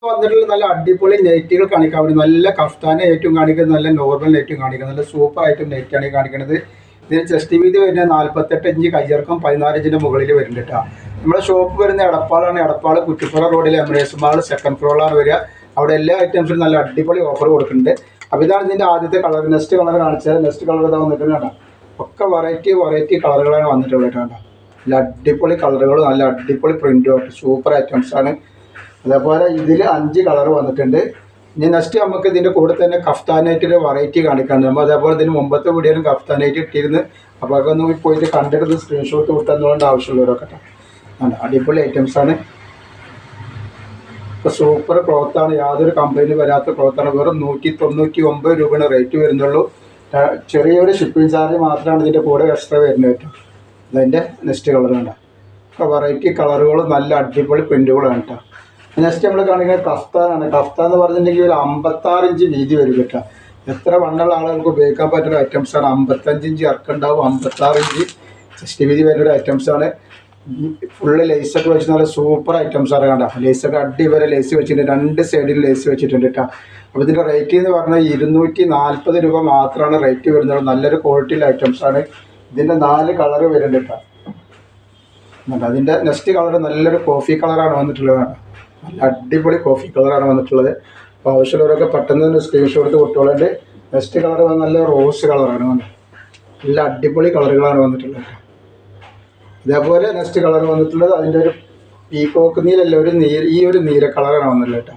വന്നിട്ടുള്ള നല്ല അടിപൊളി നെറ്റുകൾ കാണിക്കാൻ വേണ്ടി നല്ല കഫ്താനെ ഏറ്റവും കാണിക്കുന്നത്, നല്ല നോർമൽ നെറ്റും കാണിക്കുന്നത്, നല്ല സൂപ്പർ ആയിട്ടും നെറ്റാണ് കാണിക്കുന്നത്. ഇതിന് ചെസ്റ്റ് വീതി വരുന്നത് 48 ഇഞ്ച്, കയ്യിറക്കം 14 ഇഞ്ചിൻ്റെ മുകളിൽ വരുന്നുണ്ട് കേട്ടോ. നമ്മുടെ ഷോപ്പ് വരുന്ന എടപ്പാളാണ്. എടപ്പാൾ കുറ്റിപ്പുറ റോഡിൽ എമിറേറ്റ്സ് മാൾ സെക്കൻഡ് ഫ്ലോറിലാണ് വരിക. അവിടെ എല്ലാ ഐറ്റംസിനും നല്ല അടിപൊളി ഓഫർ കൊടുക്കുന്നുണ്ട്. അപ്പോൾ ഇതാണ് ഇതിൻ്റെ ആദ്യത്തെ കളർ. നെക്സ്റ്റ് കളർ കാണിച്ചത്. നെക്സ്റ്റ് കളർ ഇതാ വന്നിട്ടുണ്ട് കേട്ടോ. ഒക്കെ വെറൈറ്റി കളറുകളാണ് വന്നിട്ടുള്ളത് കേട്ടോ. നല്ല അടിപൊളി കളറുകൾ, നല്ല അടിപൊളി പ്രിൻറ്റും സൂപ്പർ ഐറ്റംസാണ്. അതേപോലെ ഇതിൽ 5 കളർ വന്നിട്ടുണ്ട്. ഇനി നെക്സ്റ്റ് നമുക്ക് ഇതിൻ്റെ കൂടെ തന്നെ കഫ്താനായിട്ടൊരു വെറൈറ്റി കാണിക്കാനുണ്ട്. നമ്മൾ അതേപോലെ ഇതിന് മുമ്പത്തെ വീഡിയോയിലും കഫ്താനായിട്ട് ഇട്ടിരുന്നു. അപ്പോൾ അതൊന്ന് പോയിട്ട് കണ്ടെടുത്ത് സ്ക്രീൻഷോട്ട് വിട്ടെന്നുകൊണ്ട് ആവശ്യമുള്ളവരൊക്കെ കേട്ടോ. അടിപൊളി ഐറ്റംസാണ്. ഇപ്പോൾ സൂപ്പർ ക്ലോത്താണ്, യാതൊരു കംപ്ലൈൻറ്റ് വരാത്ത ക്ലോത്താണ്. വെറും 199 രൂപയാണ് റേറ്റ് വരുന്നുള്ളൂ. ചെറിയൊരു ഷിപ്പിംഗ് ചാർജ് മാത്രമാണ് ഇതിൻ്റെ കൂടെ എക്സ്ട്രാ വരുന്നത് കേട്ടോ. അതിൻ്റെ നെക്സ്റ്റ് കളർ വേണ്ട. അപ്പോൾ വെറൈറ്റി കളറുകളും നല്ല അടിപൊളി പ്രിൻറ്റുകളാണ് കേട്ടോ. നെക്സ്റ്റ് നമ്മൾ കാണിക്കുന്നത് കഫ്താനാണ്. കഫ്താൻ എന്ന് പറഞ്ഞിട്ടുണ്ടെങ്കിൽ ഒരു 56 ഇഞ്ച് വീതി വരും കേട്ടോ. എത്ര വണ്ണുള്ള ആളുകൾക്ക് ഉപയോഗിക്കാൻ പറ്റുന്ന ഐറ്റംസാണ്. 55 ഇഞ്ച് ഇറക്കുണ്ടാവും, 56 ഇഞ്ച് ചെസ്റ്റ് വീതി വരുന്ന ഐറ്റംസാണ്. ഫുള്ള് ലേസൊക്കെ വെച്ച് നല്ല സൂപ്പർ ഐറ്റംസാണ് കണ്ട. ലേസൊക്കെ അടിപൊളി ലേസ് വെച്ചിട്ടുണ്ട്, 2 സൈഡിൽ ലേസ് വെച്ചിട്ടുണ്ട് കേട്ടോ. അപ്പോൾ ഇതിൻ്റെ റേറ്റ് എന്ന് പറഞ്ഞാൽ 240 രൂപ മാത്രമാണ് റേറ്റ് വരുന്നത്. നല്ലൊരു ക്വാളിറ്റിയിലെ ഐറ്റംസാണ്. ഇതിൻ്റെ 4 കളർ വരുന്നുണ്ട് കേട്ടോ. അതിൻ്റെ നെക്സ്റ്റ് കളർ നല്ലൊരു കോഫി കളറാണ് വന്നിട്ടുള്ളത്. നല്ല അടിപൊളി കോഫി കളറാണ് വന്നിട്ടുള്ളത്. അപ്പോൾ ആവശ്യമുള്ളവരൊക്കെ പെട്ടെന്ന് സ്ക്രീൻഷോട്ട് എടുത്ത് കൊടുത്തോളുണ്ട്. നെക്സ്റ്റ് കളർ നല്ല റോസ് കളറാണ് വന്നത്. നല്ല അടിപൊളി കളറുകളാണ് വന്നിട്ടുള്ളത്. ഇതേപോലെ നെക്സ്റ്റ് കളർ വന്നിട്ടുള്ളത് അതിൻ്റെ ഒരു പീകോക്ക് നീലല്ല, ഈ ഒരു നീല കളറാണ് വന്നിട്ടുള്ളത് കേട്ടോ.